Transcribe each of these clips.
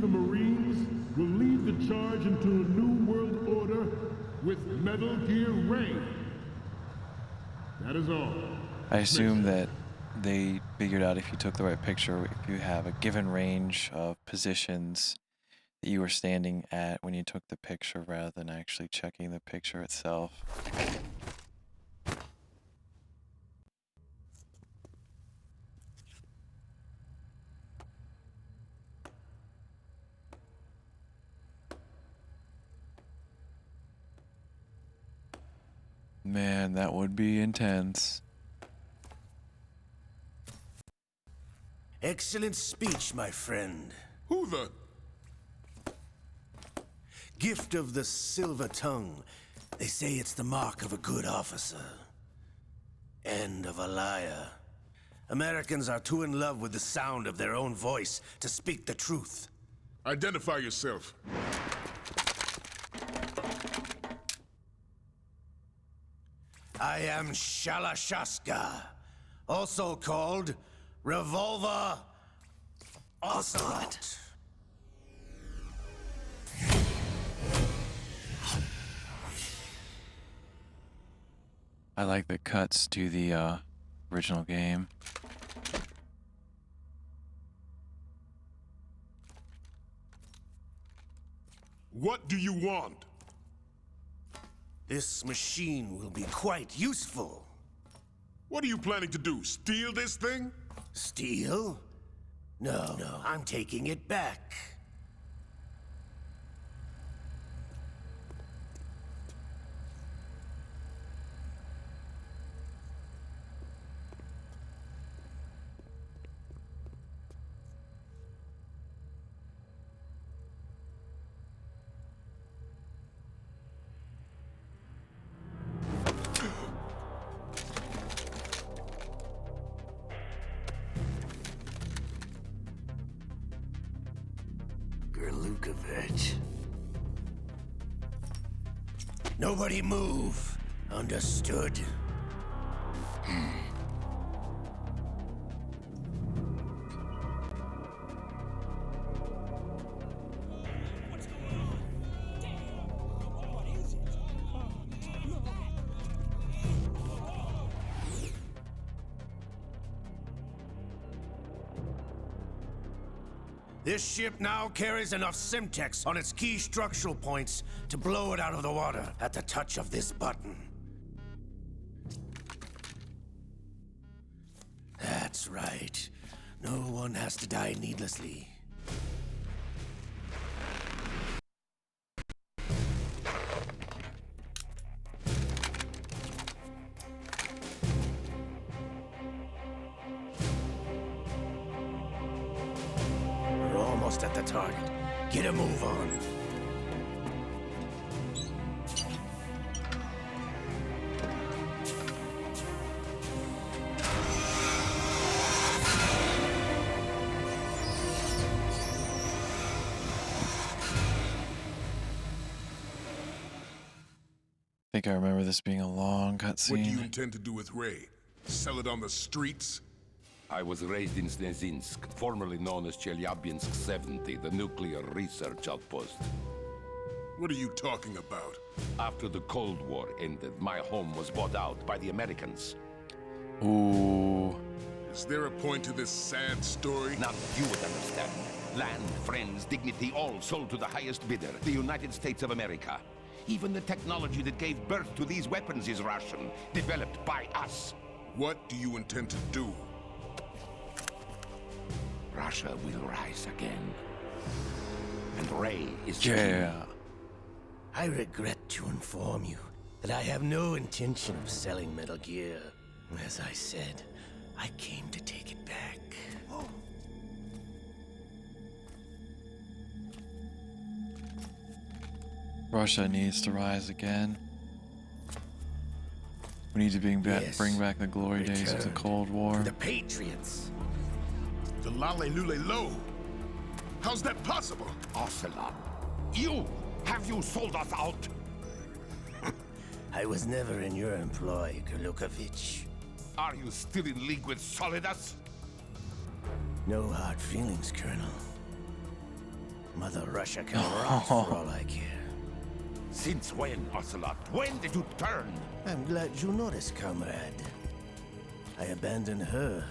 the Marines will lead the charge into a new world order with Metal Gear Ray. That is all. I assume that they figured out if you took the right picture, if you have a given range of positions that you were standing at when you took the picture rather than actually checking the picture itself. Man, that would be intense. Excellent speech, my friend. Who the? Gift of the silver tongue. They say it's the mark of a good officer. And of a liar. Americans are too in love with the sound of their own voice to speak the truth. Identify yourself. I am Shalashaska, also called Revolver Ocelot. I like the cuts to the original game. What do you want? This machine will be quite useful. What are you planning to do? Steal this thing? Steal? No, I'm taking it back. Nobody move. Understood? This ship now carries enough Simtex on its key structural points to blow it out of the water at the touch of this button. That's right. No one has to die needlessly. At the target. Get a move on. I think I remember this being a long cutscene. What do you intend to do with Ray? Sell it on the streets? I was raised in Snezinsk, formerly known as Chelyabinsk 70, the nuclear research outpost. What are you talking about? After the Cold War ended, my home was bought out by the Americans. Ooh. Is there a point to this sad story? None you would understand. Land, friends, dignity, all sold to the highest bidder, the United States of America. Even the technology that gave birth to these weapons is Russian, developed by us. What do you intend to do? Russia will rise again. And Ray is Yeah. I regret to inform you that I have no intention of selling Metal Gear. As I said, I came to take it back. Russia needs to rise again. We need to bring back the glory days of the Cold War. The Patriots. The Lale Lule Lo? How's that possible? Ocelot, have you sold us out? I was never in your employ, Kurlukovich. Are you still in league with Solidus? No hard feelings, Colonel. Mother Russia can rot for all I care. Since when, Ocelot? When did you turn? I'm glad you noticed, comrade. I abandoned her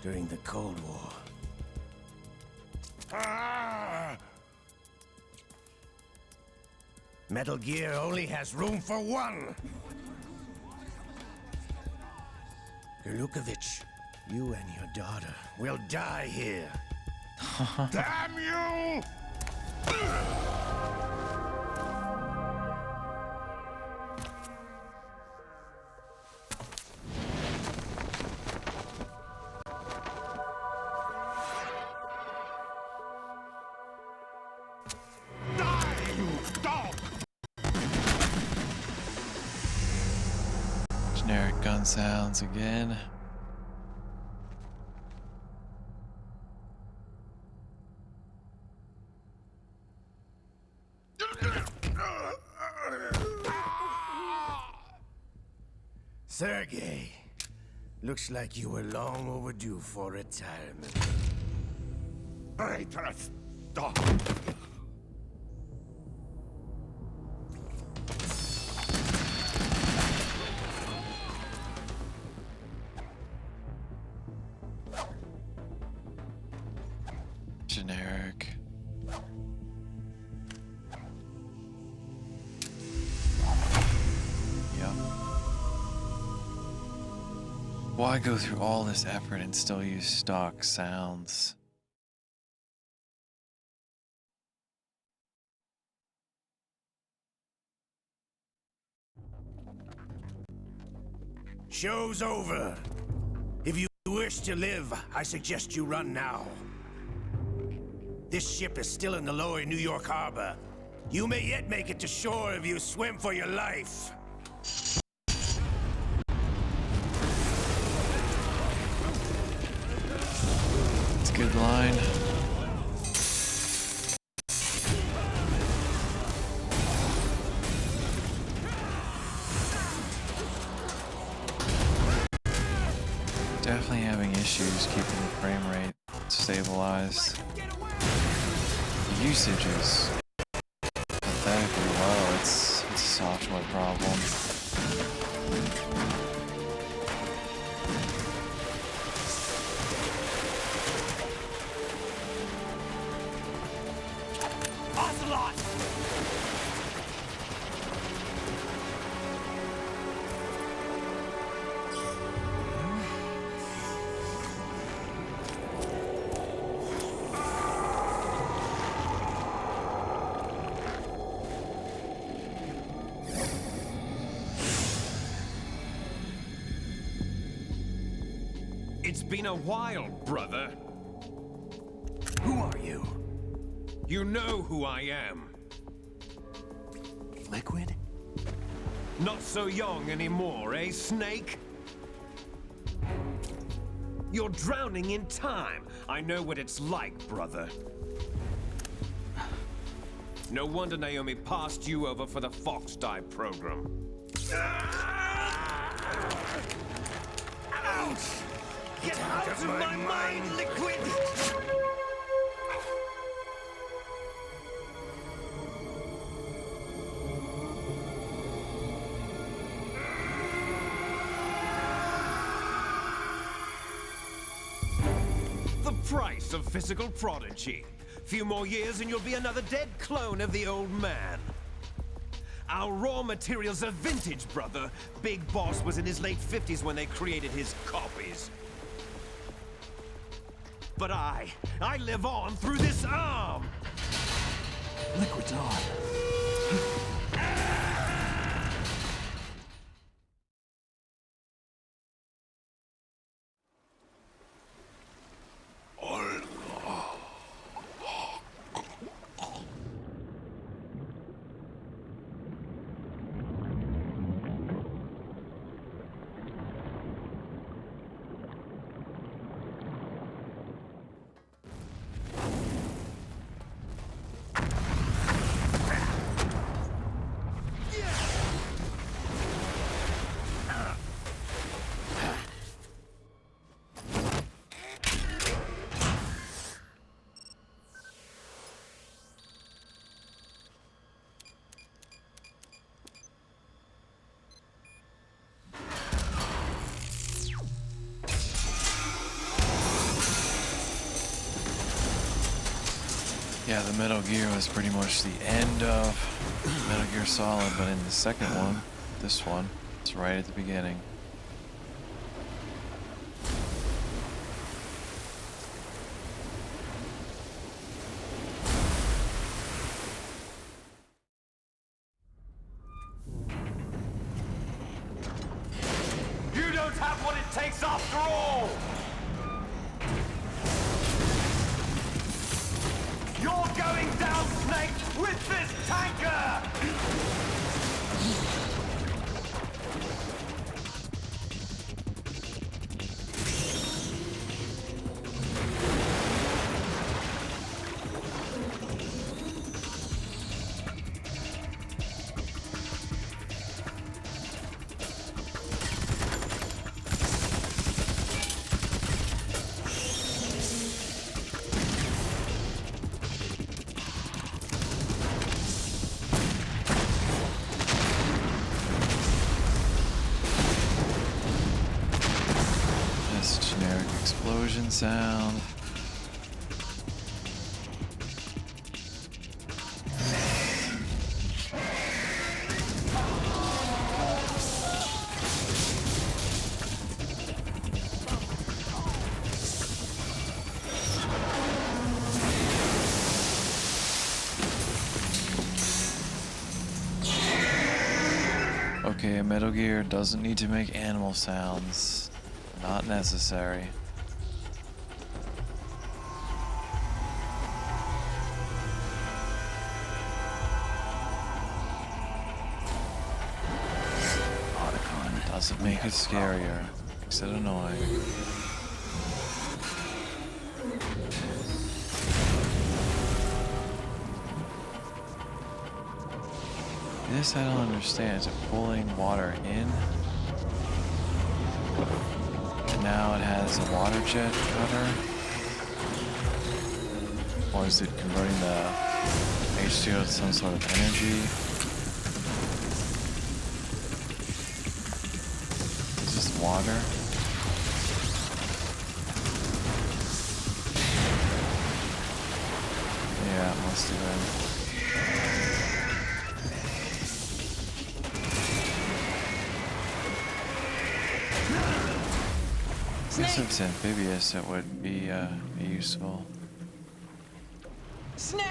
during the Cold War. Ah! Metal Gear only has room for one! Gerlukovich, you and your daughter will die here. Damn you! Die, you dog! Generic gun sounds again. Sergei, looks like you were long overdue for retirement. Traitorous dog! Generic. Yep. Why go through all this effort and still use stock sounds? Show's over. If you wish to live, I suggest you run now. This ship is still in the lower New York harbor. You may yet make it to shore if you swim for your life. It's a good line. Definitely having issues keeping the frame rate stabilized. The usage is pathetically low. It's a software problem. It's been a while, brother. Who are you? You know who I am. Liquid? Not so young anymore, eh, Snake? You're drowning in time. I know what it's like, brother. No wonder Naomi passed you over for the Fox Die program. Ouch! Get out of my mind, Liquid! The price of physical prodigy. Few more years and you'll be another dead clone of the old man. Our raw materials are vintage, brother. Big Boss was in his late 50s when they created his copies. But I live on through this arm! Liquid's on. Yeah, the Metal Gear was pretty much the end of Metal Gear Solid, but in the second one, this one, it's right at the beginning. You don't have what it takes after all! You're going down, Snake, with this tanker! Explosion sound. Okay, a Metal Gear doesn't need to make animal sounds. Not necessary. Doesn't make it scarier. Makes it annoying. This I don't understand. Is it pulling water in? And now it has a water jet cutter? Or is it converting the H2O to some sort of energy? Water. Yeah, it must have been. I guess if it's amphibious, it would be useful. Snake!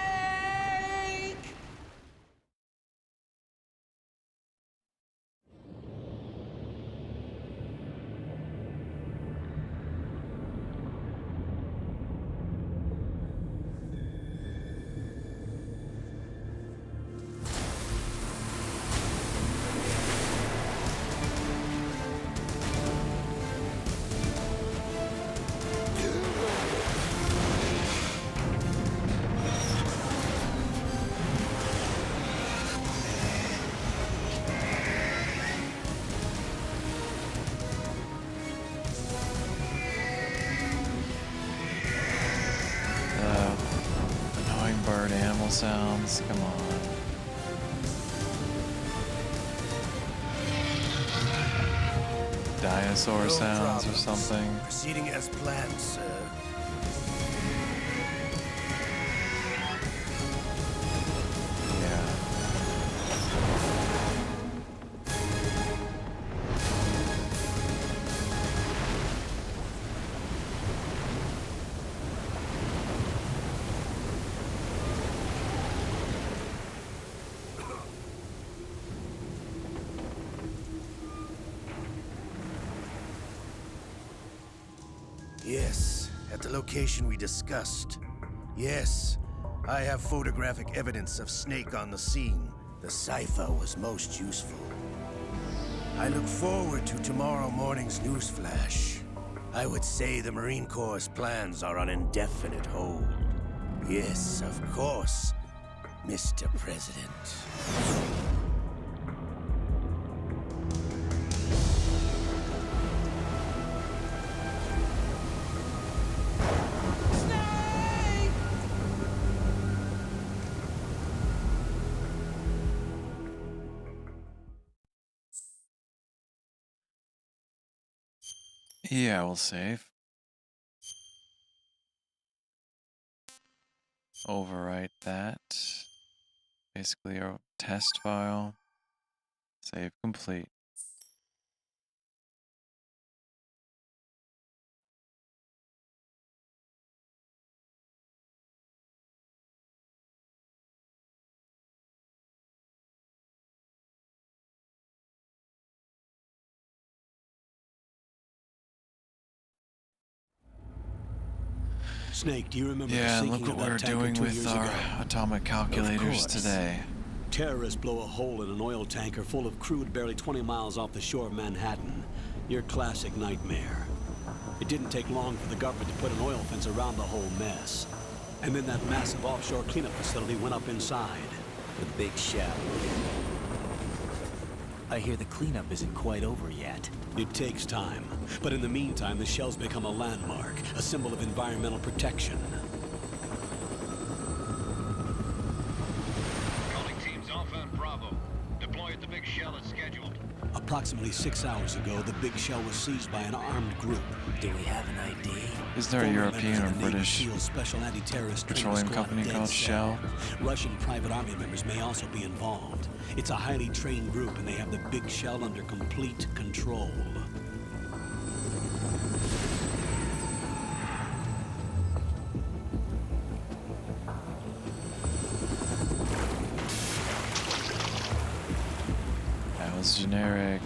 Bird animal sounds, come on. Dinosaur sounds or something. Proceeding as planned, sir. Yeah. Yes, at the location we discussed. Yes, I have photographic evidence of Snake on the scene. The cipher was most useful. I look forward to tomorrow morning's newsflash. I would say the Marine Corps' plans are on indefinite hold. Yes, of course, Mr. President. Yeah, we'll save. overwrite that. Basically our test file. Save complete. Snake, do you remember the Yeah, and sinking look what of we're that tanker doing 2 with years our ago? atomic calculators course. today. Terrorists blow a hole in an oil tanker full of crude barely 20 miles off the shore of Manhattan. Your classic nightmare. It didn't take long for the government to put an oil fence around the whole mess. And then that massive offshore cleanup facility went up inside. The big shell. I hear the cleanup isn't quite over yet. It takes time. But in the meantime, the shell's become a landmark, a symbol of environmental protection. Calling teams Alpha and Bravo. Deploy at the big shell as scheduled. Approximately 6 hours ago, the big shell was seized by an armed group. Do we have an ID? Is there a Former European members or of the Navy British SEAL Special Anti-Terrorist Training petroleum Squad company dead called set. Shell? Russian private army members may also be involved. It's a highly trained group, and they have the big shell under complete control. That was generic.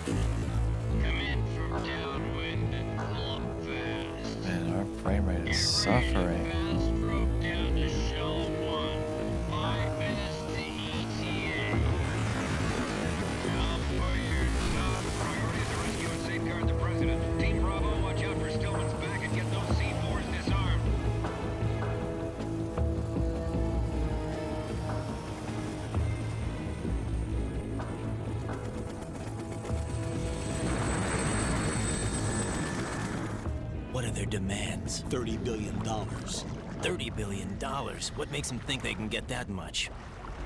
Come in from downwind and pull up fast. Man, our frame rate is suffering. Fast broke down to shell 1. 5 minutes to ETA. Umpire, top priority is to rescue and safeguard the president. Team Bravo, watch out for Stillman's back and get those C4s disarmed. What are their demands? $30 billion. $30 billion. What makes them think they can get that much?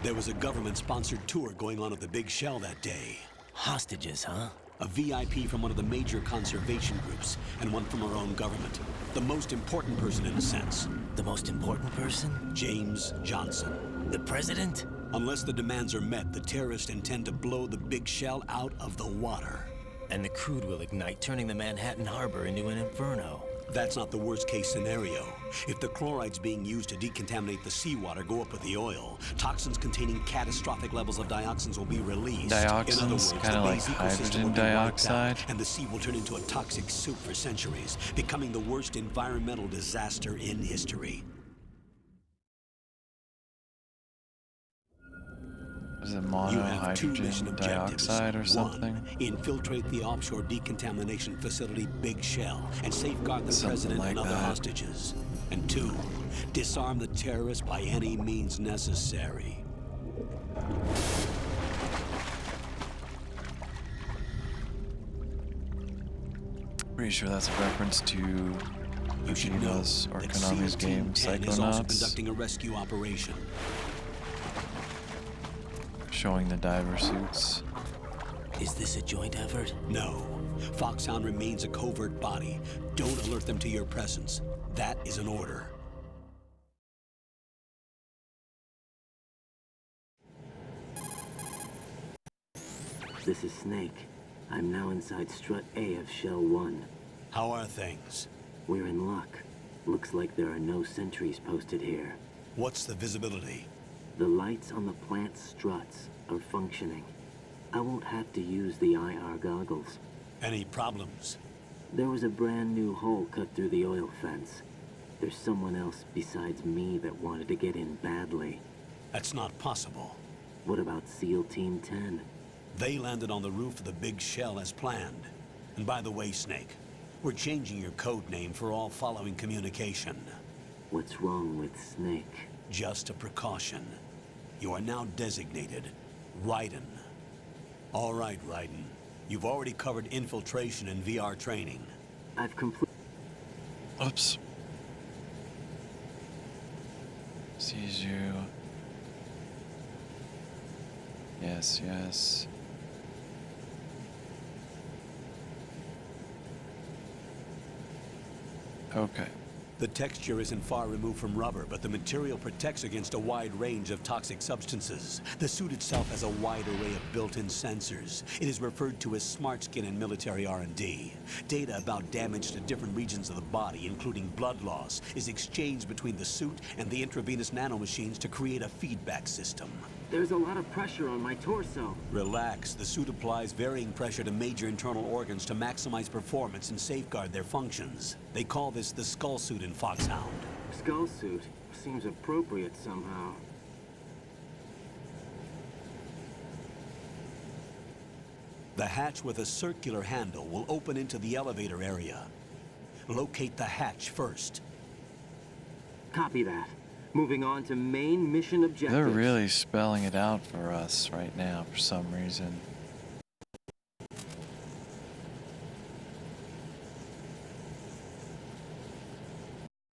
There was a government-sponsored tour going on at the big shell that day. Hostages, huh? A VIP from one of the major conservation groups, and one from our own government. The most important person, in a sense. The most important person? James Johnson. The president? Unless the demands are met, the terrorists intend to blow the big shell out of the water. And the crude will ignite, turning the Manhattan Harbor into an inferno. That's not the worst-case scenario. If the chlorides being used to decontaminate the seawater go up with the oil, toxins containing catastrophic levels of dioxins will be released. Dioxins? In other words, Kinda the like base ecosystem hydrogen will be wiped dioxide? out, and the sea will turn into a toxic soup for centuries, becoming the worst environmental disaster in history. Is it You have 2 mission monohydrogen objectives. dioxide or something? 1, infiltrate the offshore decontamination facility Big Shell and safeguard the Something president like and other that. hostages. And 2, disarm the terrorists by any means necessary. Pretty sure that's a reference to You should know Vegeta's or that Konami's SEAL game Team 10 is also Psychonauts, conducting a rescue operation. showing the diver suits. Is this a joint effort? No. Foxhound remains a covert body. Don't alert them to your presence. That is an order. This is Snake. I'm now inside Strut A of Shell 1. How are things? We're in luck. Looks like there are no sentries posted here. What's the visibility? The lights on the plant struts are functioning. I won't have to use the IR goggles. Any problems? There was a brand new hole cut through the oil fence. There's someone else besides me that wanted to get in badly. That's not possible. What about SEAL Team 10? They landed on the roof of the Big Shell as planned. And by the way, Snake, we're changing your code name for all following communication. What's wrong with Snake? Just a precaution. You are now designated Raiden. All right, Raiden. You've already covered infiltration and VR training. I've completed. Oops. Sees you. Yes, yes. Okay. The texture isn't far removed from rubber, but the material protects against a wide range of toxic substances. The suit itself has a wide array of built-in sensors. It is referred to as smart skin in military R&D. Data about damage to different regions of the body, including blood loss, is exchanged between the suit and the intravenous nanomachines to create a feedback system. There's a lot of pressure on my torso. Relax. The suit applies varying pressure to major internal organs to maximize performance and safeguard their functions. They call this the skull suit in Foxhound. Skull suit seems appropriate somehow. The hatch with a circular handle will open into the elevator area. Locate the hatch first. Copy that. Moving on to main mission objectives. They're really spelling it out for us right now for some reason.